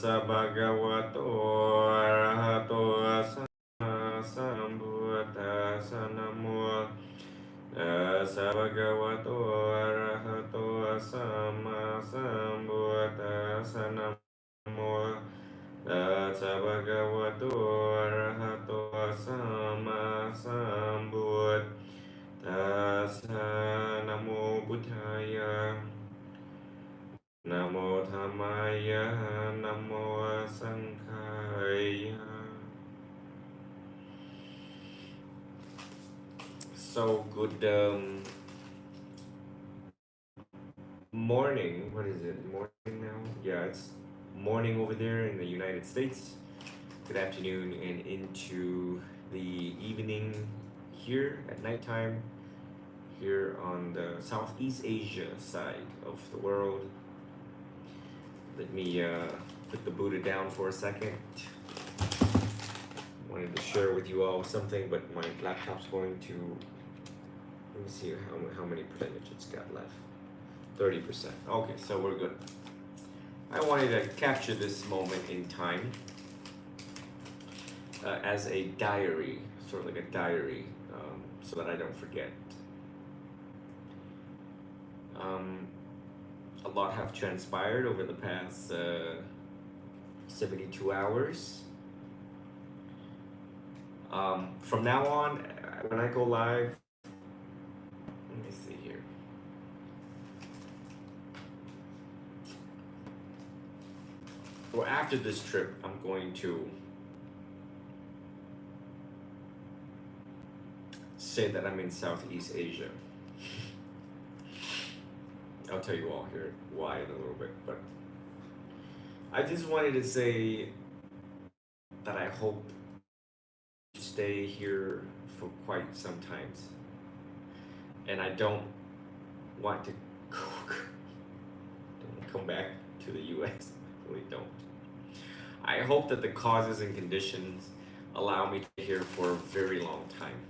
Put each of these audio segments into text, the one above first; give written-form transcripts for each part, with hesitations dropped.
สะภะคะวะโตอะระหะโตสัมมาสัมพุทธัสสะนะโมตัสสะภะคะวะโตอะระหะโตสัมมาสัมพุทธัสสะนะโมตัสสะภะคะวะโตอะระหะโตสัมมาสัมพุทธัสสะนะโมพุทธายะนะโมธัมมายะนะโมสังฆายะ So good morning. What is it? Morning now? Yeah, it's morning over there in the United States. Good afternoon and into the evening here at nighttime here on the Southeast Asia side of the world. Let me put the Buddha down for a second. Wanted to share with you all something, but my laptop's going to, let me see how many percentage it's got left. 30%. Okay, so we're good. I wanted to capture this moment in time as a diary, sort of like a diary, so that I don't forget. A lot have transpired over the past 72 hours. From now on, when I go live, let me see here. Well, after this trip, I'm going to say that I'm in Southeast Asia. I'll tell you all here why in a little bit, but I just wanted to say that I hope to stay here for quite some times, and I don't want to come back to the U.S. I really don't. I hope that the causes and conditions allow me to be here for a very long time.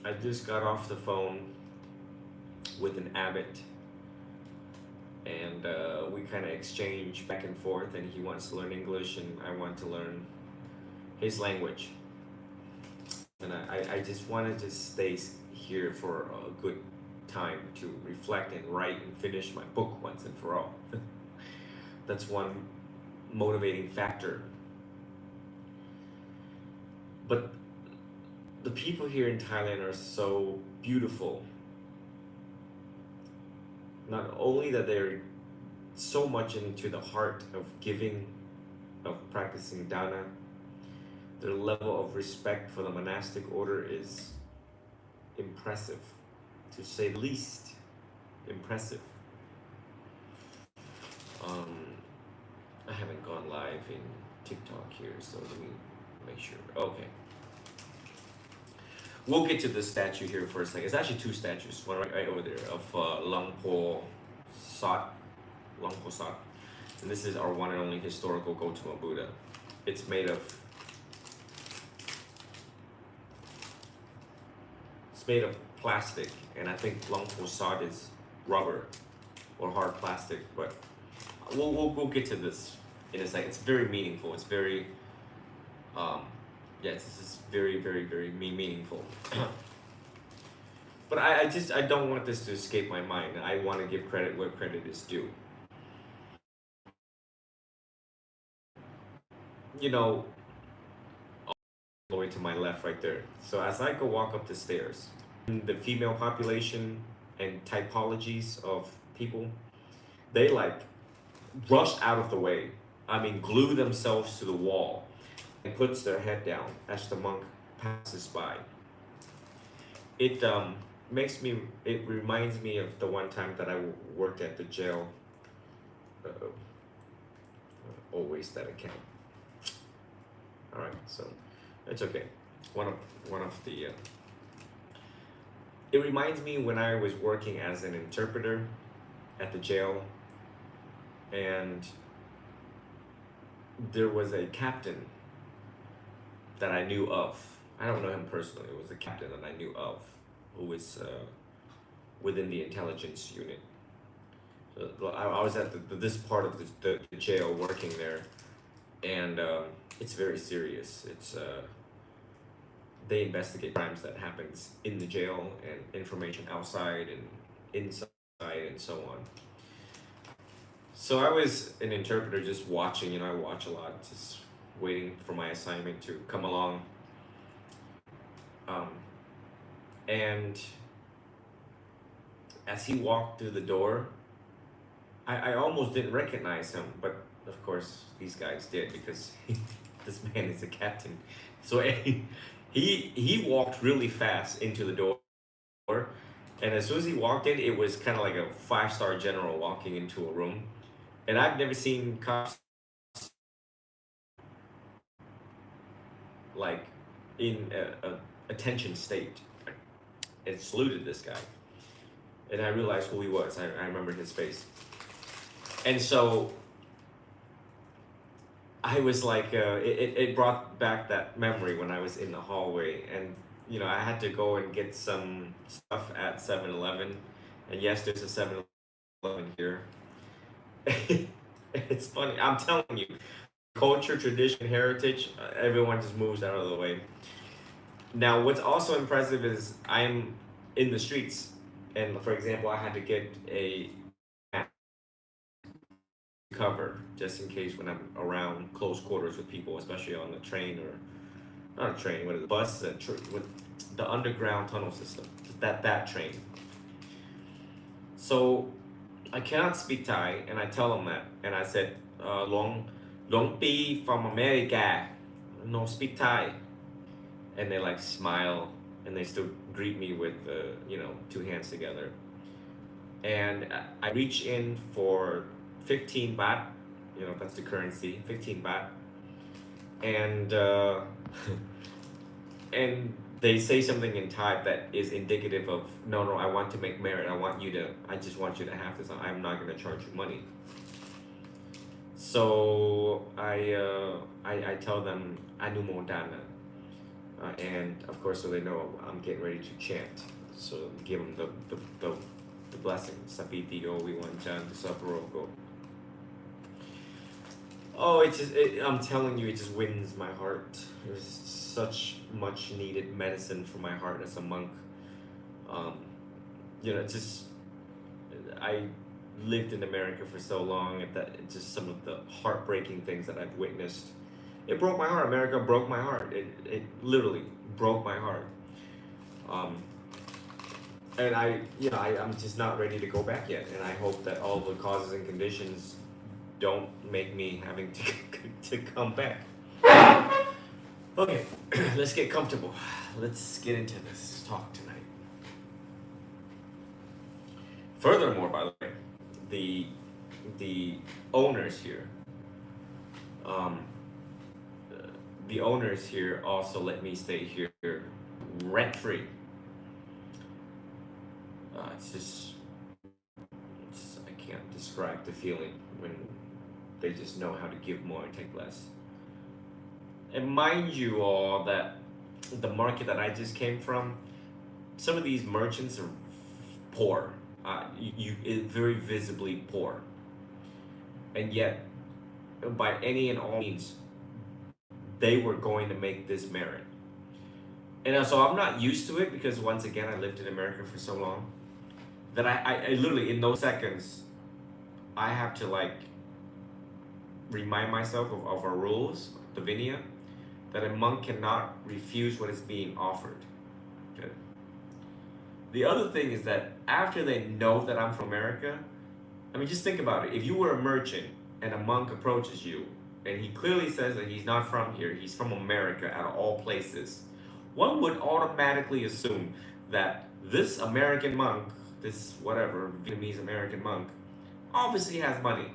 I just got off the phone with an abbot, and we kind of exchange back and forth, and he wants to learn English and I want to learn his language, and I just wanted to stay here for a good time to reflect and write and finish my book once and for all. That's one motivating factor. But the people here in Thailand are so beautiful. Not only that they're so much into the heart of giving, of practicing dana, their level of respect for the monastic order is impressive, to say the least. Impressive. I haven't gone live in TikTok here, so let me make sure. Okay. We'll get to the statue here for a second. It's actually two statues, one right over there of Langpo Sot, and this is our one and only historical Gautama Buddha. It's made of plastic, and I think Langpo Sot is rubber or hard plastic, but we'll get to this in a second. It's very meaningful. It's very yes, this is very, very, very meaningful. But I don't want this to escape my mind. I want to give credit where credit is due. You know, all the way to my left right there. So as I go walk up the stairs, the female population and typologies of people, they like rush out of the way. I mean, glue themselves to the wall and puts their head down as the monk passes by. It reminds me of the one time that I worked at the jail. Always that account. All right, so it's okay. One of the. It reminds me when I was working as an interpreter at the jail, and there was a captain that I knew of I don't know him personally. It was the captain that I knew of, who was within the intelligence unit. So I was at this part of the jail working there, and it's very serious. It's they investigate crimes that happens in the jail and information outside and inside and so on. So I was an interpreter just watching, I watch a lot, just waiting for my assignment to come along. Um, and as he walked through the door, I almost didn't recognize him, but of course these guys did because this man is a captain. So he walked really fast into the door, and as soon as he walked in, it was kind of like a 5-star general walking into a room. And I've never seen cops like in a attention state. And saluted this guy, and I realized who he was. I remembered his face, and so I was like, it brought back that memory when I was in the hallway, and I had to go and get some stuff at 7-Eleven, and yes, there's a 7-Eleven here. It's funny. I'm telling you, culture, tradition, heritage, everyone just moves out of the way. Now, what's also impressive is I'm in the streets, and for example, I had to get a cover just in case when I'm around close quarters with people, especially on the train or not a train, what is it, bus, with the underground tunnel system, that train. So I cannot speak Thai, and I tell them that, and I said, Long Pi from America, no speak Thai, and they like smile, and they still greet me with 2 hands together, and I reach in for 15 baht, that's the currency, 15 baht, and and they say something in Thai that is indicative of no, I want to make merit. I just want you to have this. I'm not going to charge you money. So I tell them Anumodana, and of course, so they know I'm getting ready to chant. So give them the blessing. Sapitiyo Viwanchan Saparoko. Oh, I'm telling you, it just wins my heart. It was such much needed medicine for my heart as a monk. Um, just I lived in America for so long, and that just some of the heartbreaking things that I've witnessed. It broke my heart. America broke my heart. It literally broke my heart. And I'm just not ready to go back yet. And I hope that all the causes and conditions don't make me having to come back. Okay, let's get comfortable. Let's get into this talk tonight. Furthermore, by the way, the owners here, the owners here also let me stay here rent free. It's I can't describe the feeling when they just know how to give more and take less. And mind you all that the market that I just came from, some of these merchants are poor, very visibly poor, and yet by any and all means they were going to make this merit. And so I'm not used to it because once again I lived in America for so long that I literally in those seconds I have to like remind myself of our rules, the Vinaya, that a monk cannot refuse what is being offered. Okay. The other thing is that after they know that I'm from America, I mean, just think about it. If you were a merchant and a monk approaches you and he clearly says that he's not from here, he's from America out of all places, one would automatically assume that this American monk, this whatever Vietnamese American monk, obviously has money.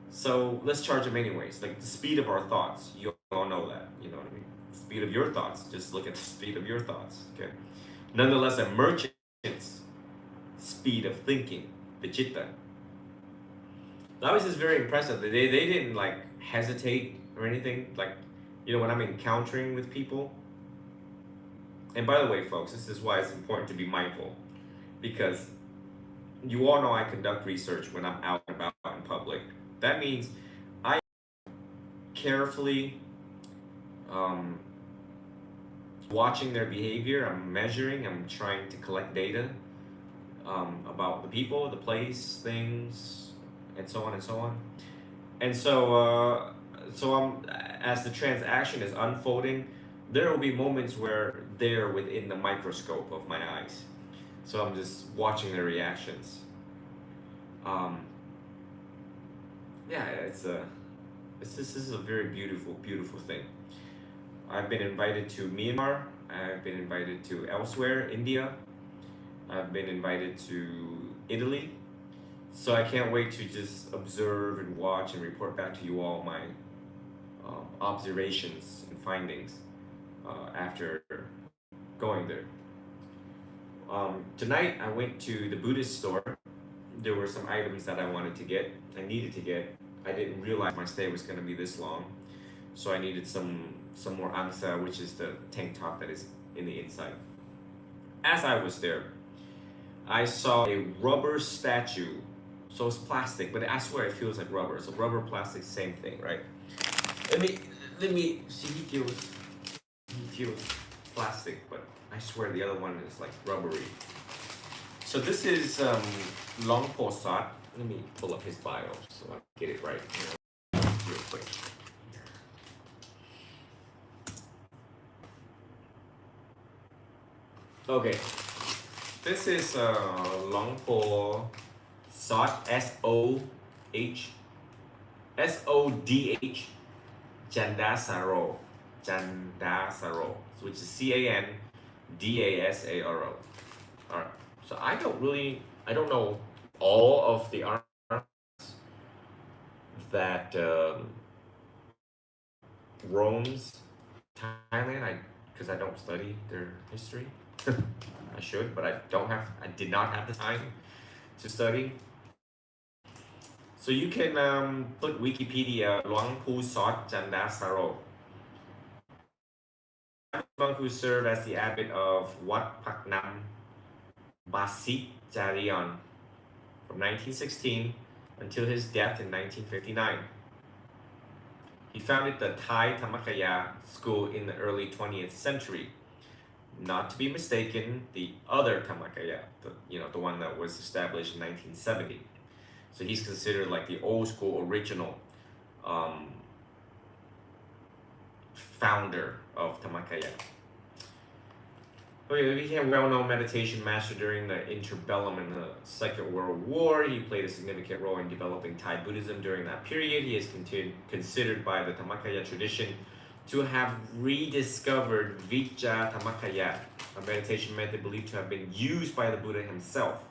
So let's charge him anyways. Like the speed of our thoughts, you all know that. You know what I mean? The speed of your thoughts. Just look at the speed of your thoughts. Okay. Nonetheless, a merchant's speed of thinking, the chitta. That was just very impressive. They didn't like hesitate or anything. Like, when I'm encountering with people, And by the way, folks, this is why it's important to be mindful, because you all know I conduct research when I'm out and about in public. That means I carefully um, watching their behavior. I'm measuring. I'm trying to collect data about the people, the place, things, and so on and so on. And so as the transaction is unfolding, there will be moments where they're within the microscope of my eyes. So I'm just watching their reactions. Um, yeah, this is a very beautiful thing. I've been invited to Myanmar. I've been invited to elsewhere, India. I've been invited to Italy. So I can't wait to just observe and watch and report back to you all my observations and findings after going there. Tonight I went to the Buddhist store. There were some items that I wanted to get, I needed to get. I didn't realize my stay was going to be this long, so I needed some more angsa, which is the tank top that is in the inside. As I was there, I saw a rubber statue. So it's plastic, but I swear it feels like rubber. So rubber, plastic, same thing, right? Let me see. He feels plastic, but I swear the other one is like rubbery. So this is Long Po Sat. Let me pull up his bio so I get it right, real quick. Okay, this is Long Po Sot, SODH Candasaro, which is CANDASARO. All right. So I don't know all of the arms that roams Thailand. Because I don't study their history. I should, but I did not have the time to study. So you can put Wikipedia Luang Pu Sot Candasaro. Monk who served as the abbot of Wat Pak Nam Basit Jarion from 1916 until his death in 1959. He founded the Thai Dhammakaya school in the early 20th century. Not to be mistaken, the other Dhammakaya, the one that was established in 1970. So he's considered like the old school original founder of Dhammakaya. Okay, he became a well-known meditation master during the interbellum in the Second World War. He played a significant role in developing Thai Buddhism during that period. He is considered by the Dhammakaya tradition to have rediscovered Vijja Dhammakaya, a meditation method believed to have been used by the Buddha himself.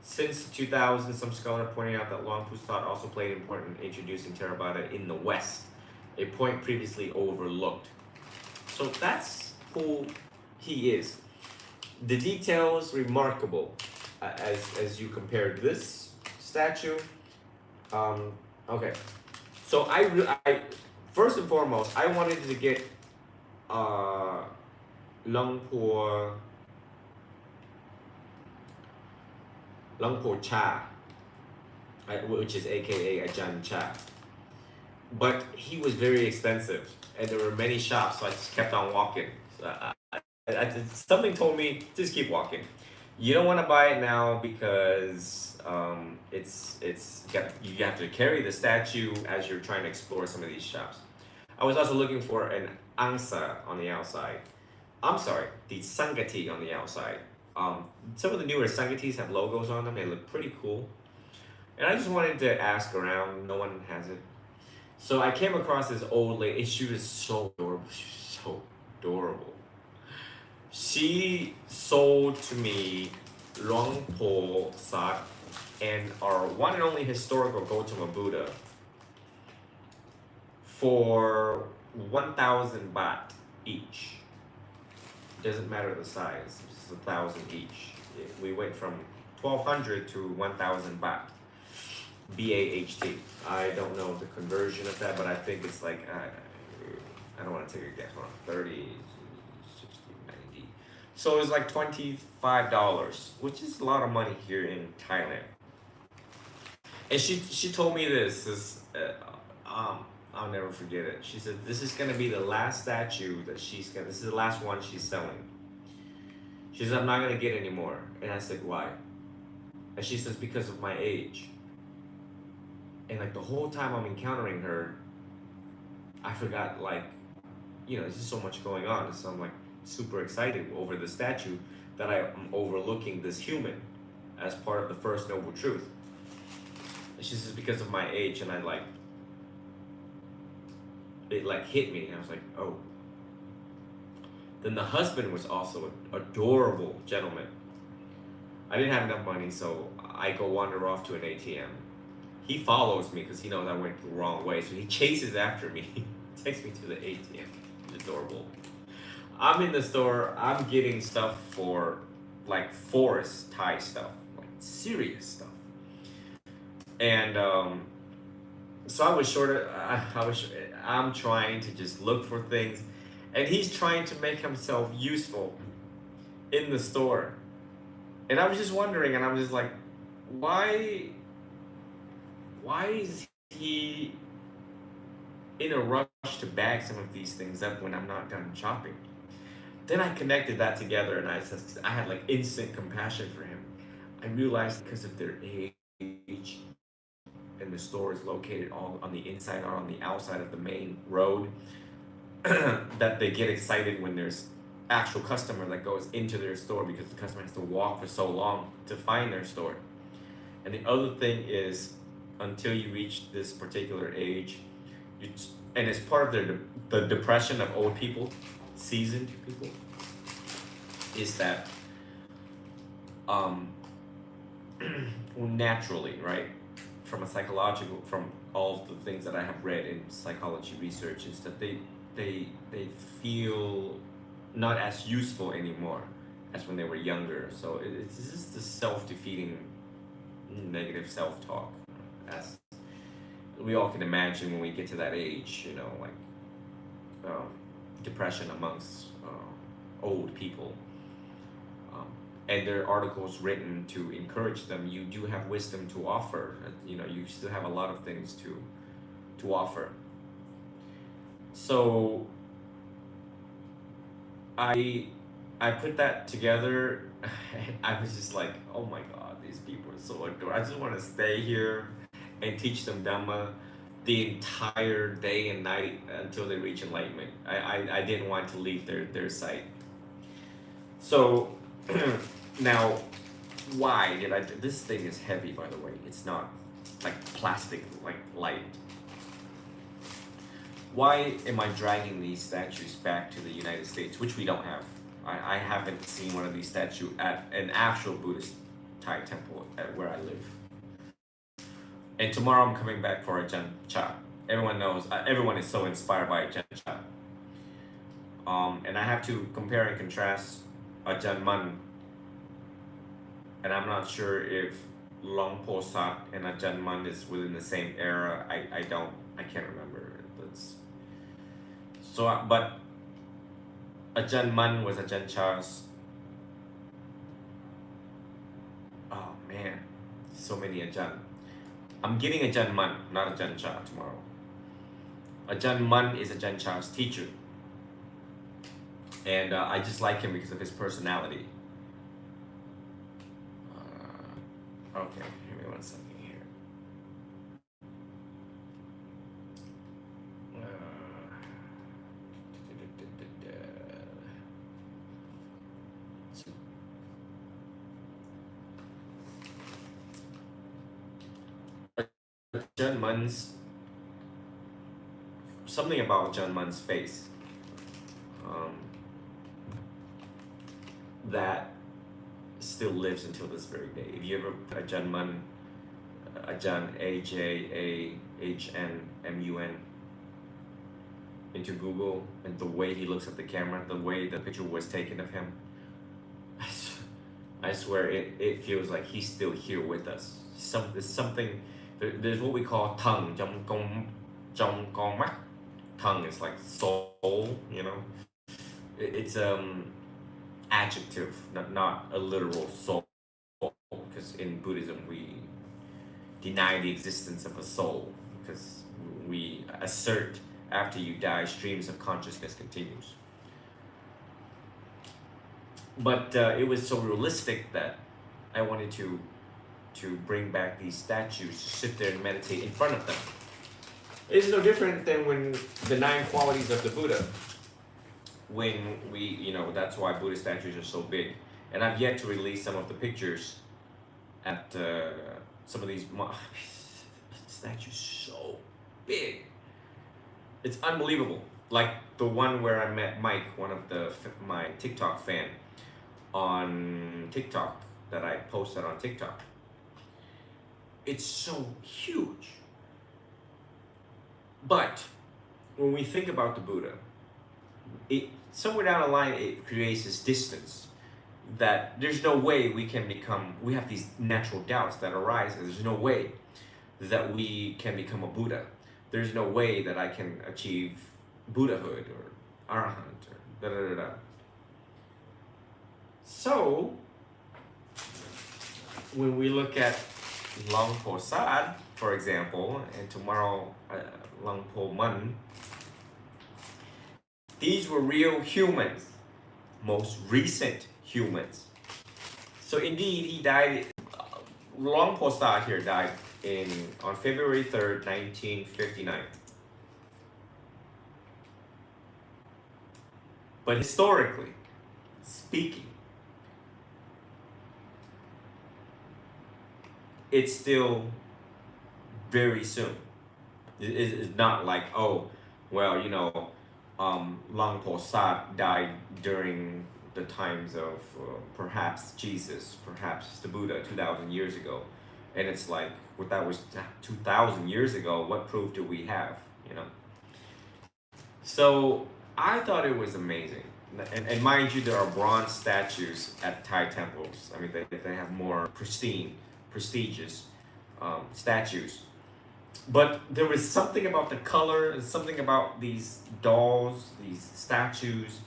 Since 2000, some scholars are pointing out that Luang Pu Sat also played an important in introducing Theravada in the West, a point previously overlooked. So that's who he is. The details remarkable as you compare this statue. Okay, so I first and foremost I wanted to get Luang Po Cha, which is AKA Ajahn Cha. But he was very expensive, and there were many shops, so I just kept on walking. So something told me just keep walking. You don't want to buy it now because you have to carry the statue as you're trying to explore some of these shops. I was also looking for an angsa on the outside. I'm sorry, the sangati on the outside. Some of the newer sangatis have logos on them. They look pretty cool. And I just wanted to ask around. No one has it. So I came across this old lady. She was so adorable. She was so adorable. She sold to me Luang Po Sat and our one and only historical Gautama Buddha for 1,000 baht each. Doesn't matter the size. It's 1,000 each. We went from 1,200 to 1,000 baht. BAHT. I don't know the conversion of that, but I think it's like, I don't want to take a guess, 30, 60, 90. So it's like $25, which is a lot of money here in Thailand. And she told me I'll never forget it. She said this is gonna be the last statue that this is the last one she's selling. She says I'm not gonna get any more. And I said why? And she says because of my age. And like the whole time I'm encountering her, I forgot there's just so much going on. So I'm like super excited over the statue that I am overlooking this human as part of the first noble truth. And she says because of my age, and it hit me. I was like, oh. Then the husband was also an adorable gentleman. I didn't have enough money, so I go wander off to an ATM. He follows me because he knows I went the wrong way, so he chases after me. He takes me to the ATM. It's adorable. I'm in the store. I'm getting stuff for like forest Thai stuff, like serious stuff. And so I was short. I'm trying to just look for things, and he's trying to make himself useful in the store. And I was just wondering, and I'm just like, why is he in a rush to bag some of these things up when I'm not done shopping? Then I connected that together, and I had like instant compassion for him. I realized because of their age, and the store is located all on the inside or on the outside of the main road, that they get excited when there's actual customer that goes into their store because the customer has to walk for so long to find their store. And the other thing is, until you reach this particular age, and it's part of the depression of old people, seasoned people, is that naturally, right, from all of the things that I have read in psychology research, is that they feel not as useful anymore as when they were younger. So it's just the self-defeating negative self-talk, as we all can imagine when we get to that age, depression amongst old people. And there are articles written to encourage them. You do have wisdom to offer. You still have a lot of things to offer. So I put that together. I was just like, oh my God, these people are so adorable. I just want to stay here and teach them Dhamma the entire day and night until they reach enlightenment. I didn't want to leave their sight. So now, why did I do this? Thing is heavy, by the way. It's not like plastic, like light. Why am I dragging these statues back to the United States, which we don't have? I haven't seen one of these statues at an actual Buddhist Thai temple at where I live. And tomorrow I'm coming back for Ajahn Chah. Everyone knows, everyone is so inspired by Ajahn Chah. And I have to compare and contrast Ajahn Mun. And I'm not sure if Long Po Sat and Ajahn Mun is within the same era. I can't remember. But Ajahn Mun was Ajahn Chah's. Oh man, so many Ajahn. I'm getting Ajahn Mun, not Ajahn Chah tomorrow. Ajahn Mun is Ajahn Chah's teacher. And I just like him because of his personality. Okay, give me one second here. Ajahn Mun's, something about Ajahn Mun's face that still lives until this very day. If you ever put Ajahn Mun, Ajahn AJAHNMUN into Google, and the way he looks at the camera, the way the picture was taken of him, I swear it feels like he's still here with us. There's what we call tongue, trong con mắt. Tongue is like soul, It's adjective, not a literal soul, because in Buddhism we deny the existence of a soul, because we assert after you die streams of consciousness continues. But it was so realistic that I wanted to bring back these statues, to sit there and meditate in front of them. It's no different than when the 9 qualities of the Buddha, when we, that's why Buddha statues are so big. And I've yet to release some of the pictures at some of these statues, so big. It's unbelievable. Like the one where I met Mike, one of my TikTok fan on TikTok that I posted on TikTok. It's so huge. But when we think about the Buddha, somewhere down the line it creates this distance that there's no way we have these natural doubts that arise. There's no way that we can become a Buddha. There's no way that I can achieve Buddhahood or Arahant or da-da-da-da. So, when we look at Long Po Sad, for example, and tomorrow Long Po Man, these were real humans, most recent humans. So indeed, he died, Long Po Sad here died on February 3rd, 1959. But historically speaking, it's still very soon. It's not like, oh, well, Long Po Sad died during the times of perhaps Jesus, perhaps the Buddha 2,000 years ago. And it's like, what that was 2,000 years ago, what proof do we have, So I thought it was amazing. And mind you, there are bronze statues at Thai temples. I mean, they have more prestigious statues. But there was something about the color and something about these dolls, these statues.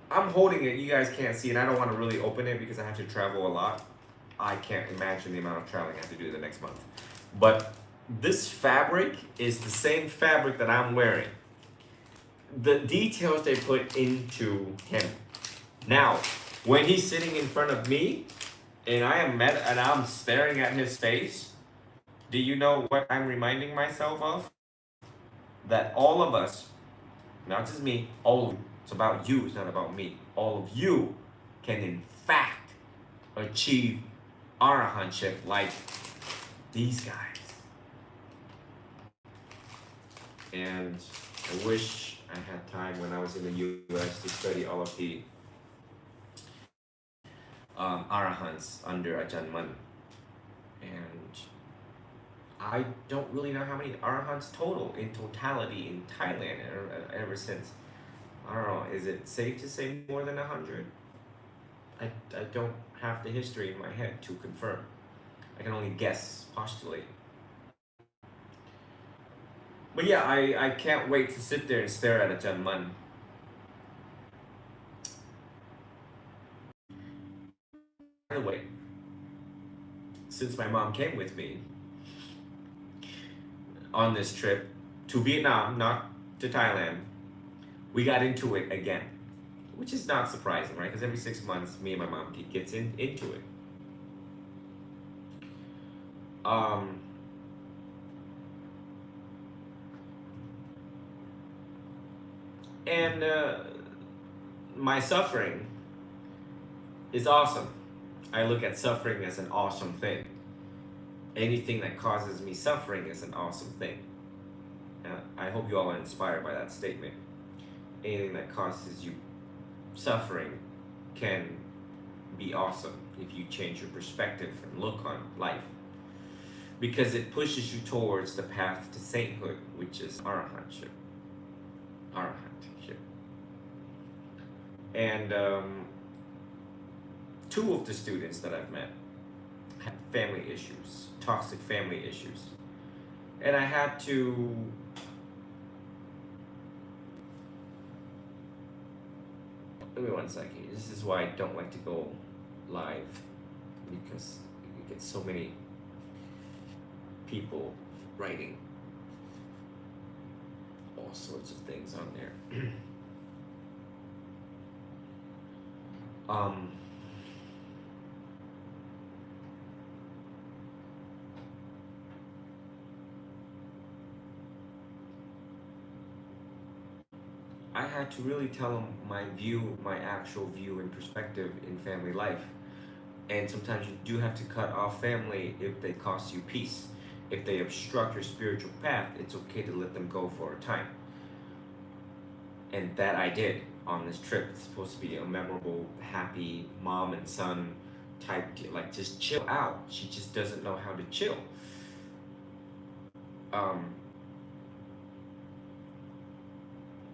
I'm holding it, you guys can't see it. I don't want to really open it because I have to travel a lot. I can't imagine the amount of traveling I have to do the next month. But this fabric is the same fabric that I'm wearing. The details they put into him. Now, when he's sitting in front of me and I'm staring at his face, do you know what I'm reminding myself of? That all of us, not just me, all of you, it's about you, it's not about me. All of you can in fact achieve Arahantship like these guys. And I wish I had time when I was in the US to study all of the Arahants under Ajahn Mun. And I don't really know how many Arahants total in totality in Thailand ever since. I don't know, is it safe to say more than 100? I don't have the history in my head to confirm. I can only guess, postulate. But yeah, I can't wait to sit there and stare at Ajahn Mun. By the way, since my mom came with me on this trip to Vietnam, not to Thailand, we got into it again, which is not surprising, right? Because every 6 months, me and my mom gets into it. And my suffering is awesome. I look at suffering as an awesome thing. Anything that causes me suffering is an awesome thing. I hope you all are inspired by that statement. Anything that causes you suffering can be awesome if you change your perspective and look on life. Because it pushes you towards the path to sainthood, which is Arahantship. And 2 of the students that I've met had family issues, toxic family issues. And I had to Give me one second. This is why I don't like to go live, because you get so many people writing all sorts of things on there. um, I had to really tell them my view, my actual view and perspective in family life. And sometimes you do have to cut off family if they cost you peace. If they obstruct your spiritual path, it's okay to let them go for a time. And that I did on this trip. It's supposed to be a memorable, happy mom and son type deal. Like, just chill out. She just doesn't know how to chill.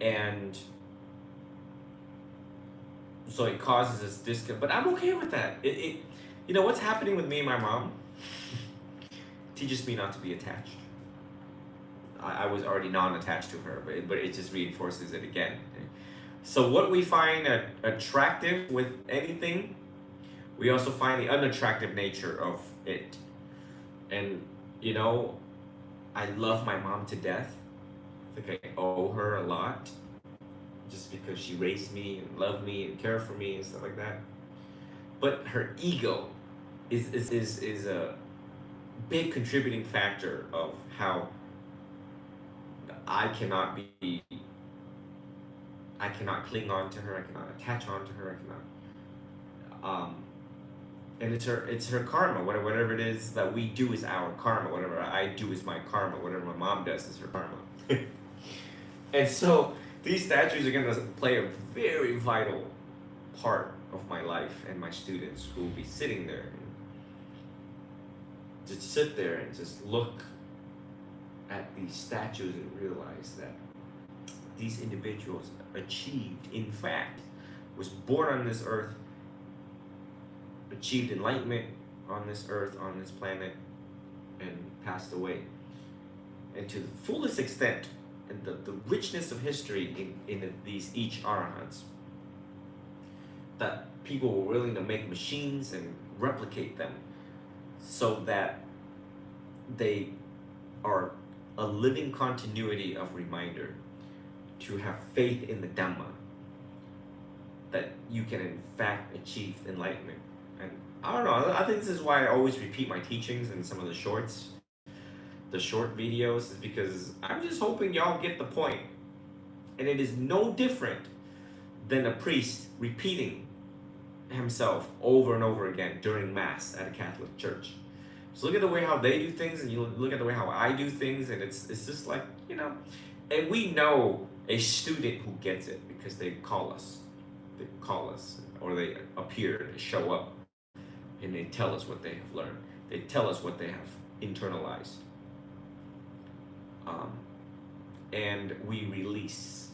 And so it causes this disconnect, but I'm okay with that. You know what's happening with me and my mom teaches me not to be attached. I was already non-attached to her, but it just reinforces it again. So what we find attractive with anything, we also find the unattractive nature of it. And you know, I love my mom to death. I think I owe her a lot, just because she raised me and loved me and cared for me and stuff like that. But her ego is a big contributing factor of how I cannot cling on to her, I cannot attach on to her, I cannot and it's her karma. Whatever it is that we do is our karma. Whatever I do is my karma. Whatever my mom does is her karma. And so these statues are going to play a very vital part of my life, and my students who will be sitting there and just sit there and just look at these statues and realize that these individuals achieved, in fact, was born on this earth, achieved enlightenment on this earth, on this planet, and passed away. And to the fullest extent, and the richness of history in these each Arahants, that people were willing to make machines and replicate them so that they are a living continuity of reminder to have faith in the Dhamma, that you can in fact achieve enlightenment. And I don't know, I think this is why I always repeat my teachings in some of the short videos, is because I'm just hoping y'all get the point. And it is no different than a priest repeating himself over and over again during Mass at a Catholic church. So look at the way how they do things, and you look at the way how I do things, and it's just like, you know, and we know a student who gets it because they call us, or they appear, they show up, and they tell us what they have learned. They tell us what they have internalized. And we release.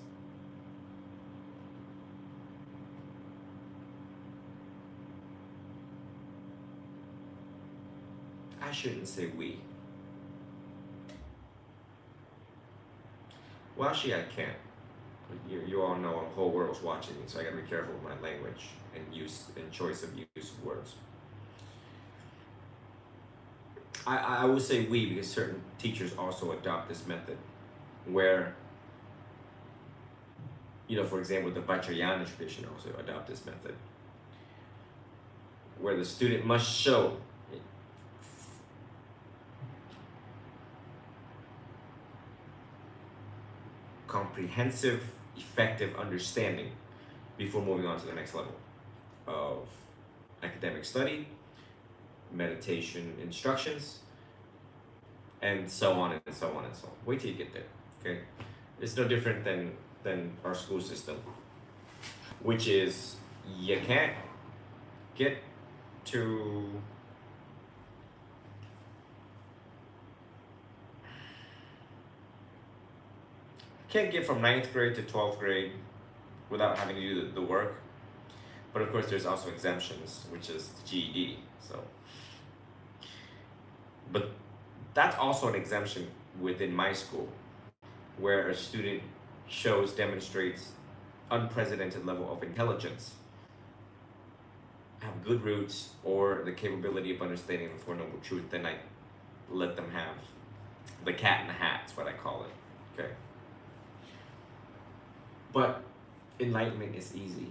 I shouldn't say we. Well, actually, I can't. You all know the whole world's watching me, so I gotta be careful with my language and use and choice of use of words. I would say we because certain teachers also adopt this method, where, you know, for example, the Vajrayana tradition also adopt this method, where the student must show comprehensive, effective understanding before moving on to the next level of academic study, meditation instructions, and so on and so on and so on. Wait till you get there, okay? It's no different than our school system, which is you can't get to can't get from 9th grade to 12th grade without having to do the work. But of course, there's also exemptions, which is the GED. So, but that's also an exemption within my school, where a student demonstrates unprecedented level of intelligence, have good roots, or the capability of understanding the Four Noble Truths, then I let them have the cat in the hat, is what I call it. Okay. But enlightenment is easy.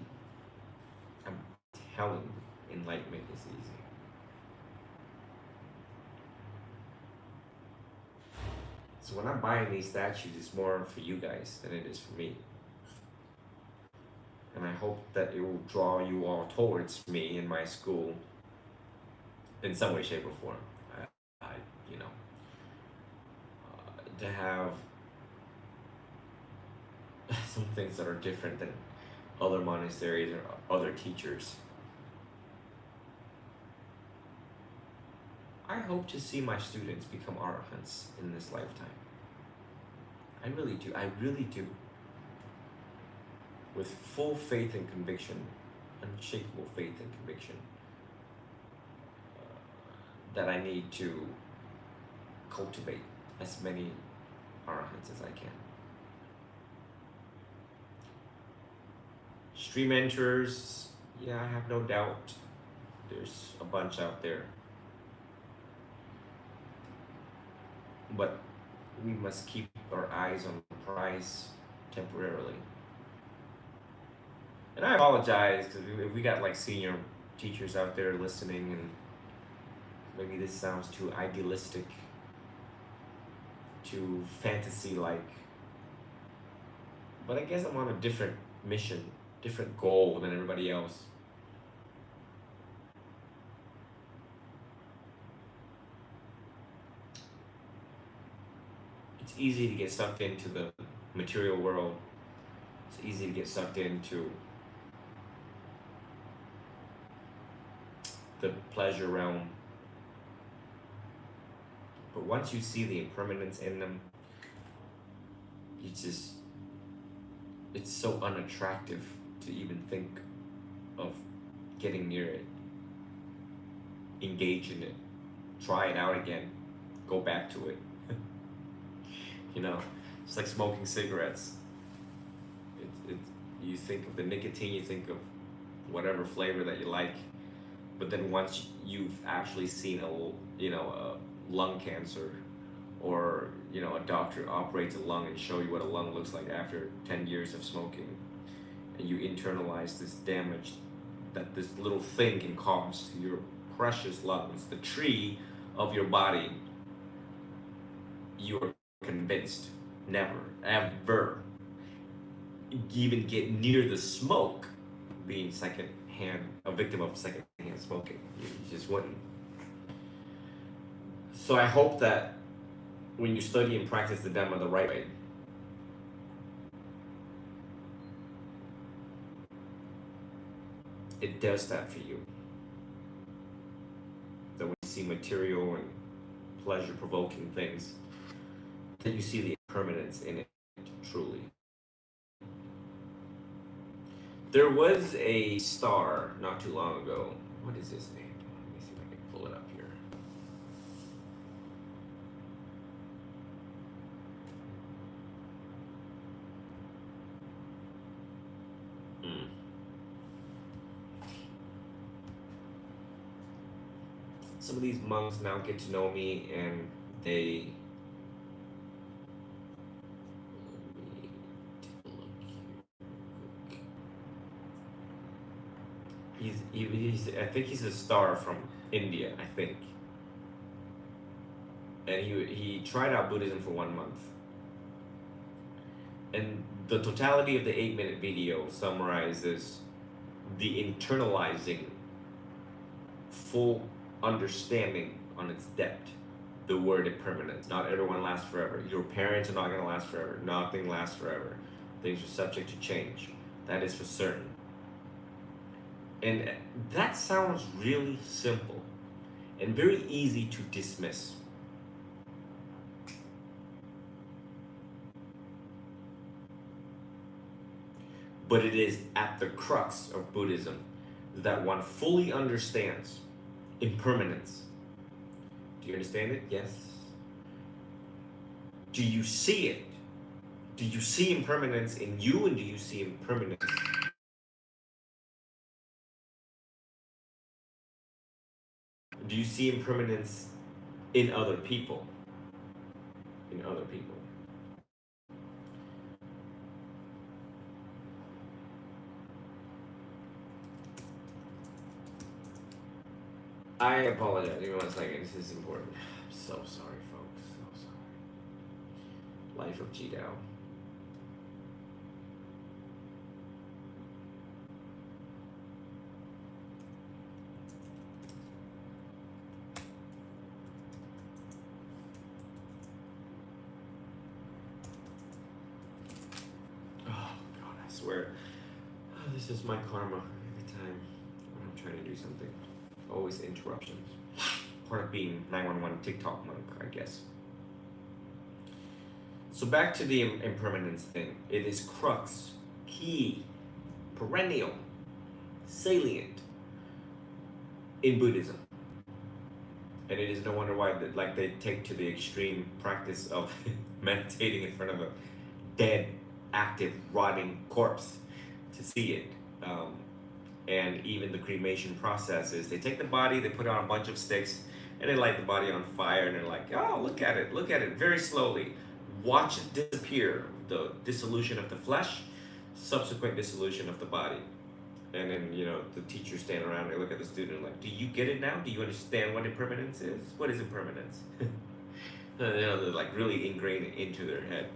I'm telling you, enlightenment is easy. So when I'm buying these statues, it's more for you guys than it is for me. And I hope that it will draw you all towards me and my school in some way, shape, or form. I you know, to have some things that are different than other monasteries or other teachers. I hope to see my students become arahants in this lifetime. I really do. I really do. With full faith and conviction, unshakable faith and conviction, that I need to cultivate as many arahants as I can. Stream enters, yeah, I have no doubt. There's a bunch out there. But we must keep our eyes on the prize temporarily. And I apologize because if we got like senior teachers out there listening, and maybe this sounds too idealistic, too fantasy-like. But I guess I'm on a different mission, different goal than everybody else. It's easy to get sucked into the material world. It's easy to get sucked into the pleasure realm. But once you see the impermanence in them, it's so unattractive to even think of getting near it, engage in it, try it out again, go back to it. You know, it's like smoking cigarettes. You think of the nicotine, you think of whatever flavor that you like, but then once you've actually seen a lung cancer, or a doctor operates a lung and show you what a lung looks like after 10 years of smoking, and you internalize this damage that this little thing can cause to your precious lungs, the tree of your body, you are convinced never, ever even get near the smoke being a victim of secondhand smoking. You just wouldn't. So I hope that when you study and practice the Dhamma the right way, it does that for you. That when you see material and pleasure-provoking things, that you see the impermanence in it truly. There was a star not too long ago. What is his name? Let me see if I can pull it up here. Some of these monks now get to know me, and they I think he's a star from India, I think. And he tried out Buddhism for 1 month. And the totality of the 8-minute video summarizes the internalizing full understanding on its depth, the word impermanence. Not everyone lasts forever. Your parents are not going to last forever. Nothing lasts forever. Things are subject to change. That is for certain. And that sounds really simple and very easy to dismiss. But it is at the crux of Buddhism that one fully understands impermanence. Do you understand it? Yes. Do you see it? Do you see impermanence in you, and do you see impermanence? Do you see impermanence in other people? In other people. I apologize. Give me 1 second. This is important. I'm so sorry, folks. So sorry. Life of Jidao. Oh God, I swear. This is my karma every time when I'm trying to do something. Always interruptions. Part of being 911 TikTok monk, I guess. So back to the impermanence thing. It is crux, key, perennial, salient in Buddhism. And it is no wonder why they take to the extreme practice of meditating in front of a dead, active, rotting corpse to see it. And even the cremation process is they take the body, they put on a bunch of sticks, and they light the body on fire, and they're like, oh, look at it, very slowly. Watch it disappear, the dissolution of the flesh, subsequent dissolution of the body. And then, the teachers stand around and they look at the student like, do you get it now? Do you understand what impermanence is? What is impermanence? They're like really ingrained into their head.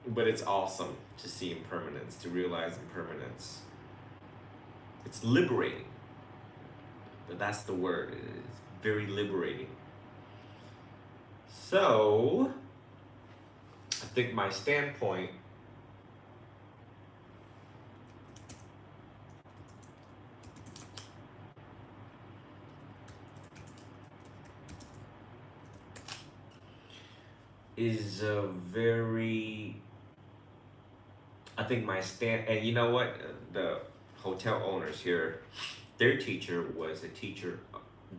But it's awesome to see impermanence, to realize impermanence. It's liberating. But that's the word. It is very liberating. So, I think my standpoint is and you know what? The hotel owners here, their teacher was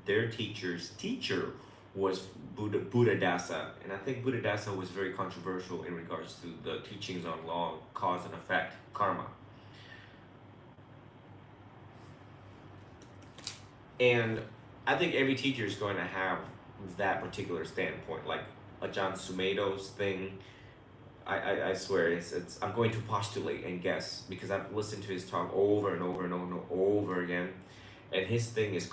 their teacher's teacher was Buddhadasa. And I think Buddhadasa was very controversial in regards to the teachings on law, cause and effect, karma. And I think every teacher is going to have that particular standpoint, like Ajahn Sumedho's thing. I swear it's I'm going to postulate and guess because I've listened to his talk over and over and over and over again, and his thing is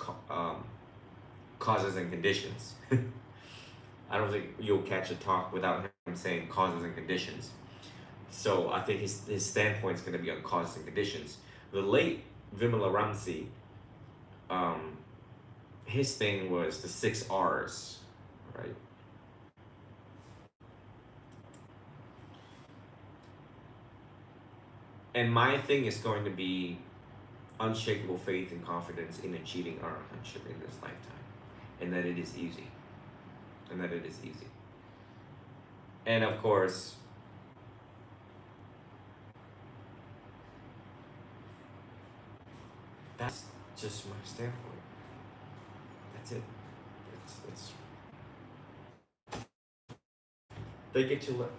causes and conditions. I don't think you'll catch a talk without him saying causes and conditions. So I think his standpoint is going to be on causes and conditions. The late Vimala Ramsey, his thing was the 6 R's, right? And my thing is going to be unshakable faith and confidence in achieving arahantship in this lifetime. And that it is easy. And of course, that's just my standpoint. That's it. It's they get to let.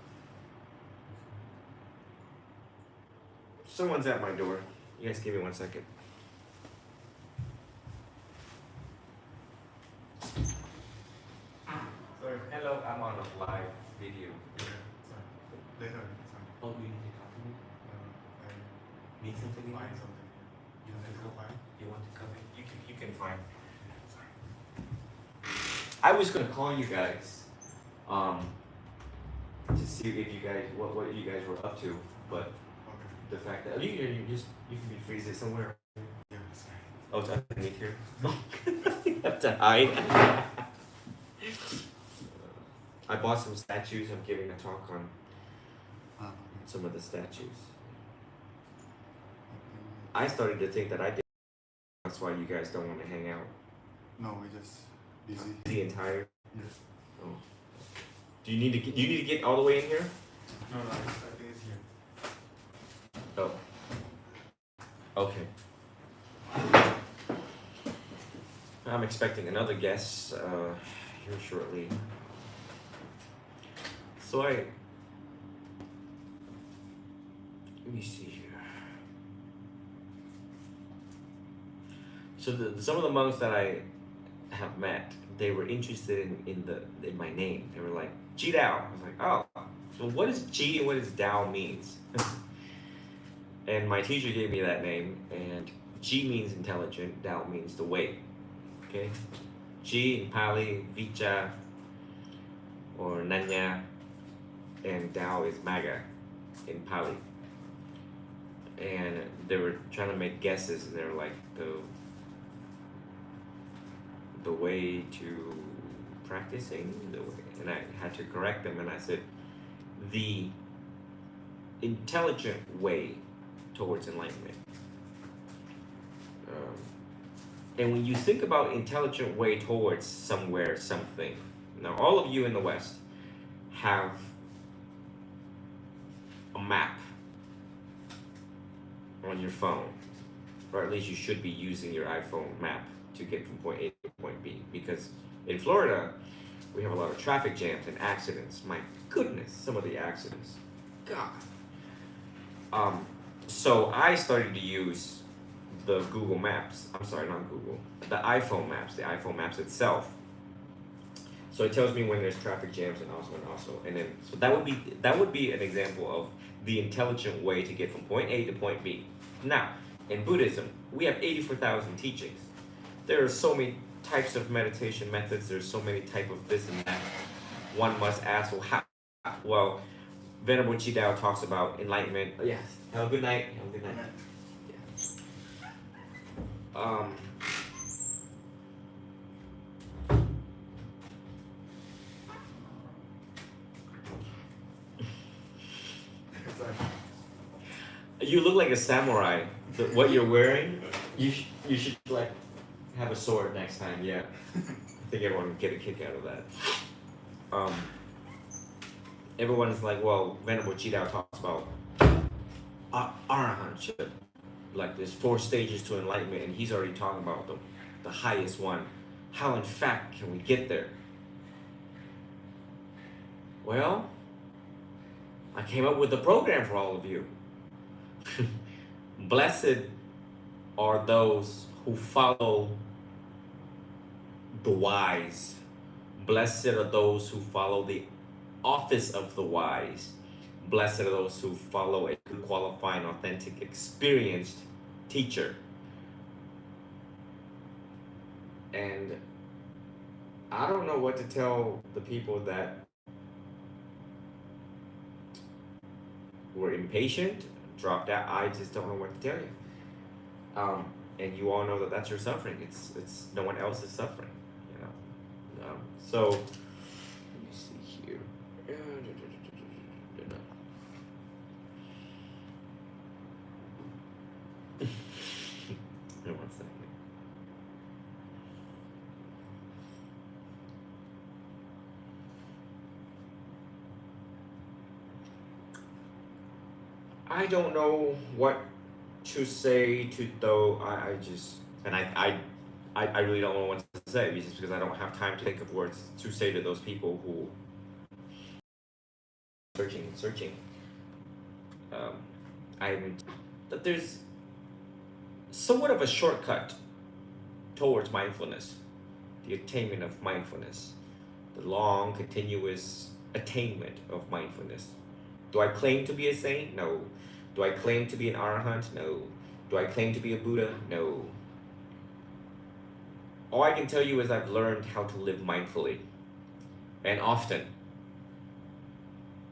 Someone's at my door. You guys give me 1 second. Sorry. Hello, I'm on a live video. Later. Oh, you need to talk to me? I Need something? find something. You want to go find? You want to come in? You can find. I was gonna call you guys, to see if you guys what you guys were up to, but the fact that you can be freezing somewhere. Yeah, it's fine. Oh, it's underneath here. You have to hide. I bought some statues. I'm giving a talk on some of the statues. I started to think that I did. That's why you guys don't want to hang out. No, we're just busy. The entire. Yes. Oh. Do you need to get all the way in here? No, I think it's here. Oh. Okay. I'm expecting another guest here shortly. So let me see here. So some of the monks that I have met, they were interested in my name. They were like, Ji Dao. I was like, oh, so what does Ji and what does Dao means? And my teacher gave me that name, and Ji means intelligent, Dao means the way. Okay? Ji in Pali, Vicha, or Nanya, and Dao is Maga in Pali. And they were trying to make guesses, and they were like, the way to practicing, the way, and I had to correct them, and I said, the intelligent way towards enlightenment. And when you think about intelligent way towards somewhere, something, now all of you in the West have a map on your phone, or at least you should be using your iPhone map to get from point A to point B, because in Florida, we have a lot of traffic jams and accidents. My goodness, some of the accidents. God. So I started to use the Google Maps. I'm sorry, not Google. The iPhone Maps itself. So it tells me when there's traffic jams and also. And then so that would be an example of the intelligent way to get from point A to point B. Now, in Buddhism, we have 84,000 teachings. There are so many types of meditation methods. There's so many type of this and that. One must ask, well, how? Well, Venerable Chi Dao talks about enlightenment. Oh, yes. Have a good night. Have a good night. Yeah. You look like a samurai. What you're wearing, you should like have a sword next time. Yeah, I think everyone would get a kick out of that. Everyone's like, well, Venerable Chi Dao talks about Arahant, like there's 4 stages to enlightenment, and he's already talking about the highest one. How in fact can we get there? Well, I came up with a program for all of you. Blessed are those who follow the wise. Blessed are those who follow the office of the wise. Blessed are those who follow a good, qualified, authentic, experienced teacher. And I don't know what to tell the people that were impatient, dropped out. I just don't know what to tell you. And you all know that that's your suffering. It's no one else is suffering, you know. So let me see here. One second. I don't know what to say to though. I just and I really don't know what to say just because I don't have time to think of words to say to those people who searching. That there's somewhat of a shortcut towards mindfulness, the attainment of mindfulness, the long, continuous attainment of mindfulness. Do I claim to be a saint? No. Do I claim to be an Arahant? No. Do I claim to be a Buddha? No. All I can tell you is I've learned how to live mindfully and often.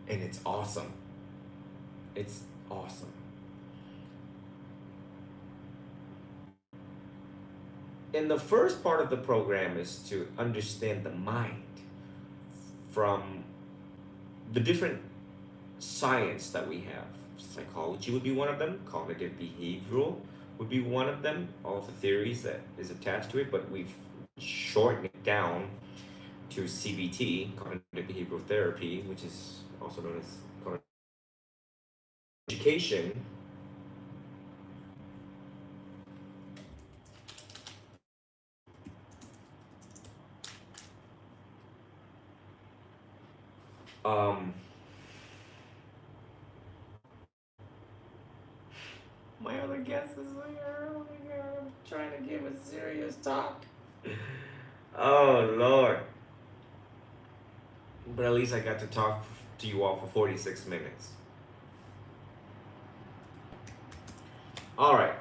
And it's awesome. It's awesome. And the first part of the program is to understand the mind from the different science that we have. Psychology would be one of them. Cognitive behavioral would be one of them. All the theories that is attached to it, but we've shortened it down to CBT, cognitive behavioral therapy, which is also known as cognitive education. Um, my other guest is here. Oh my god, I'm trying to give a serious talk. Oh Lord. But at least I got to talk to you all for 46 minutes. All right.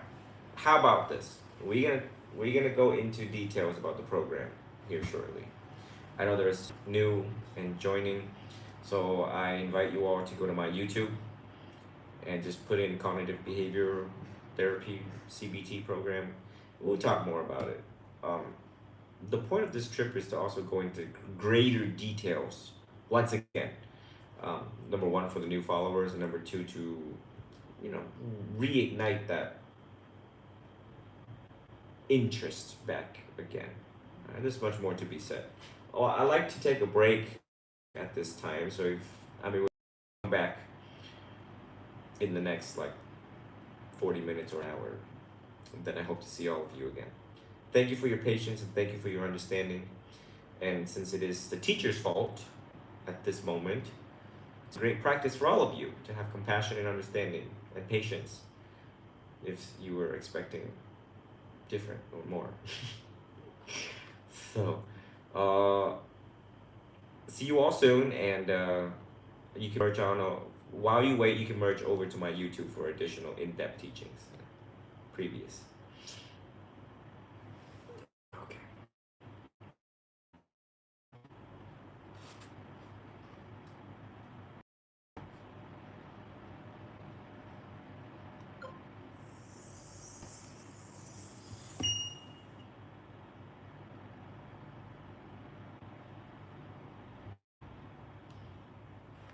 How about this? We're gonna go into details about the program here shortly. I know there's new and joining, so I invite you all to go to my YouTube and just put in cognitive behavior therapy CBT program. We'll talk more about it. The point of this trip is to also go into greater details once again. Number one, for the new followers, and number two, to reignite that interest back again. There's much more to be said. Oh, I like to take a break at this time, so we'll come back in the next like 40 minutes or an hour. And then I hope to see all of you again. Thank you for your patience and thank you for your understanding. And since it is the teacher's fault at this moment, it's a great practice for all of you to have compassion and understanding and patience if you were expecting different or more. So, see you all soon, and you can merge on. While you wait, you can merge over to my YouTube for additional in-depth teachings, previous.